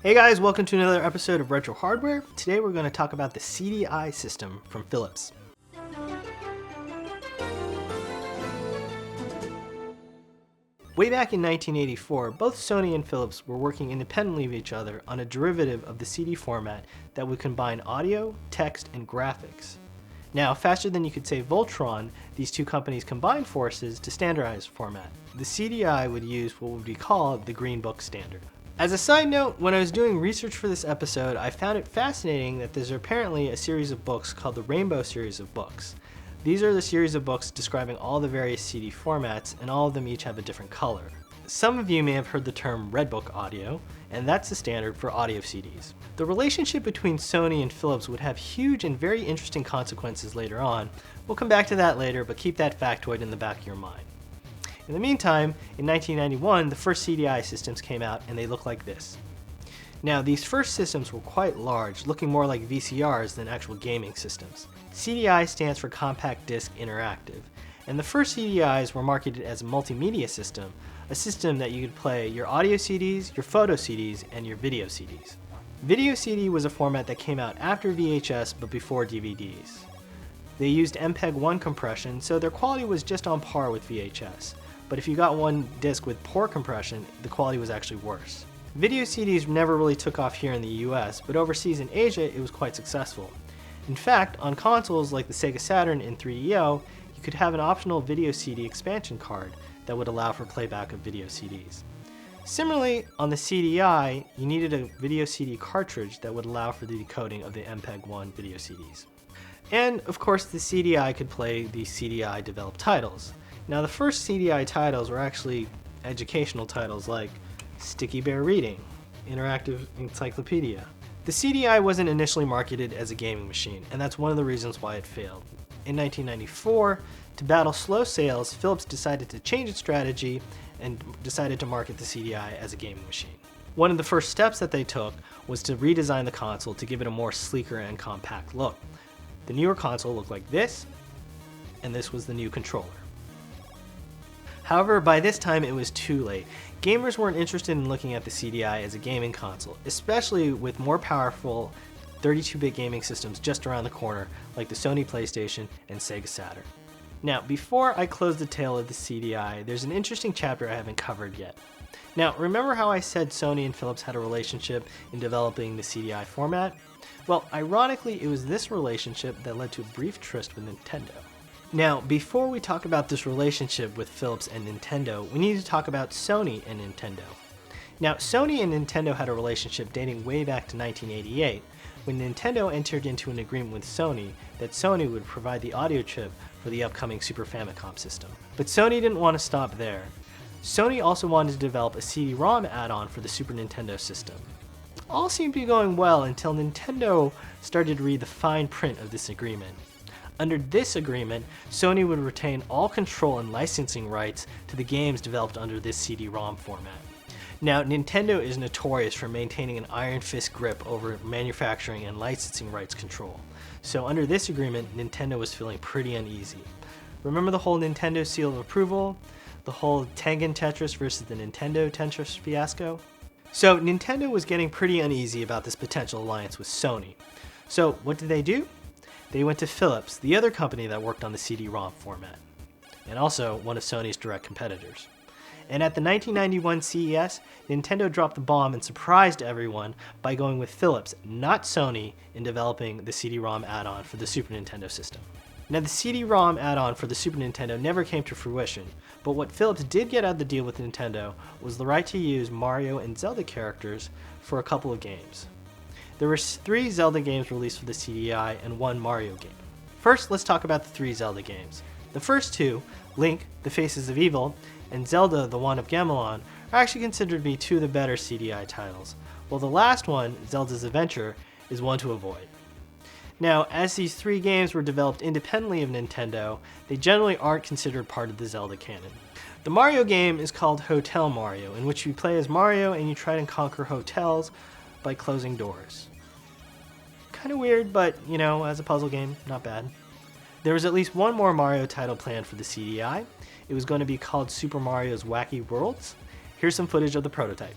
Hey guys, welcome to another episode of Retro Hardware. Today we're going to talk about the CDI system from Philips. Way back in 1984, both Sony and Philips were working independently of each other on a derivative of the CD format that would combine audio, text, and graphics. Now, faster than you could say Voltron, these two companies combined forces to standardize format. The CDI would use what would be called the Green Book standard. As a side note, when I was doing research for this episode, I found it fascinating that there's apparently a series of books called the Rainbow series of books. These are the series of books describing all the various CD formats, and all of them each have a different color. Some of you may have heard the term Red Book audio, and that's the standard for audio CDs. The relationship between Sony and Philips would have huge and very interesting consequences later on. We'll come back to that later, but keep that factoid in the back of your mind. In the meantime, in 1991, the first CDI systems came out, and they look like this. Now, these first systems were quite large, looking more like VCRs than actual gaming systems. CDI stands for Compact Disc Interactive, and the first CDIs were marketed as a multimedia system, a system that you could play your audio CDs, your photo CDs, and your video CDs. Video CD was a format that came out after VHS but before DVDs. They used MPEG-1 compression, so their quality was just on par with VHS. But if you got one disc with poor compression, the quality was actually worse. Video CDs never really took off here in the US, but overseas in Asia it was quite successful. In fact, on consoles like the Sega Saturn and 3DO, you could have an optional video CD expansion card that would allow for playback of video CDs. Similarly, on the CDI, you needed a video CD cartridge that would allow for the decoding of the MPEG-1 video CDs. And of course, the CDI could play the CDI developed titles. Now, the first CDI titles were actually educational titles like Sticky Bear Reading, Interactive Encyclopedia. The CDI wasn't initially marketed as a gaming machine, and that's one of the reasons why it failed. In 1994, to battle slow sales, Philips decided to change its strategy and decided to market the CDI as a gaming machine. One of the first steps that they took was to redesign the console to give it a more sleeker and compact look. The newer console looked like this, and this was the new controller. However, by this time it was too late. Gamers weren't interested in looking at the CDI as a gaming console, especially with more powerful 32-bit gaming systems just around the corner, like the Sony PlayStation and Sega Saturn. Now, before I close the tale of the CDI, there's an interesting chapter I haven't covered yet. Now, remember how I said Sony and Philips had a relationship in developing the CDI format? Well, ironically, it was this relationship that led to a brief tryst with Nintendo. Now, before we talk about this relationship with Philips and Nintendo, we need to talk about Sony and Nintendo. Now, Sony and Nintendo had a relationship dating way back to 1988, when Nintendo entered into an agreement with Sony that Sony would provide the audio chip for the upcoming Super Famicom system. But Sony didn't want to stop there. Sony also wanted to develop a CD-ROM add-on for the Super Nintendo system. All seemed to be going well until Nintendo started to read the fine print of this agreement. Under this agreement, Sony would retain all control and licensing rights to the games developed under this CD-ROM format. Now, Nintendo is notorious for maintaining an iron fist grip over manufacturing and licensing rights control. So under this agreement, Nintendo was feeling pretty uneasy. Remember the whole Nintendo seal of approval? The whole Tengen Tetris versus the Nintendo Tetris fiasco? So Nintendo was getting pretty uneasy about this potential alliance with Sony. So what did they do? They went to Philips, the other company that worked on the CD-ROM format, and also one of Sony's direct competitors. And at the 1991 CES, Nintendo dropped the bomb and surprised everyone by going with Philips, not Sony, in developing the CD-ROM add-on for the Super Nintendo system. Now, the CD-ROM add-on for the Super Nintendo never came to fruition, but what Philips did get out of the deal with Nintendo was the right to use Mario and Zelda characters for a couple of games. There were 3 Zelda games released for the CDI and 1 Mario game. First, let's talk about the 3 Zelda games. The first 2, Link, The Faces of Evil, and Zelda, The Wand of Gamelon, are actually considered to be 2 of the better CDI titles, while the last one, Zelda's Adventure, is one to avoid. Now, as these 3 games were developed independently of Nintendo, they generally aren't considered part of the Zelda canon. The Mario game is called Hotel Mario, in which you play as Mario and you try to conquer hotels by closing doors. Kind of weird, but, as a puzzle game, not bad. There was at least one more Mario title planned for the CDI. It was going to be called Super Mario's Wacky Worlds. Here's some footage of the prototype.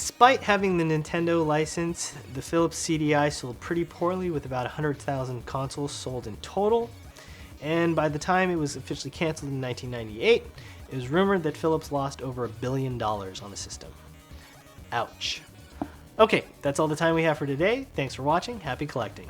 Despite having the Nintendo license, the Philips CDI sold pretty poorly, with about 100,000 consoles sold in total. And by the time it was officially canceled in 1998, it was rumored that Philips lost over $1 billion on the system. Ouch. Okay, that's all the time we have for today. Thanks for watching. Happy collecting.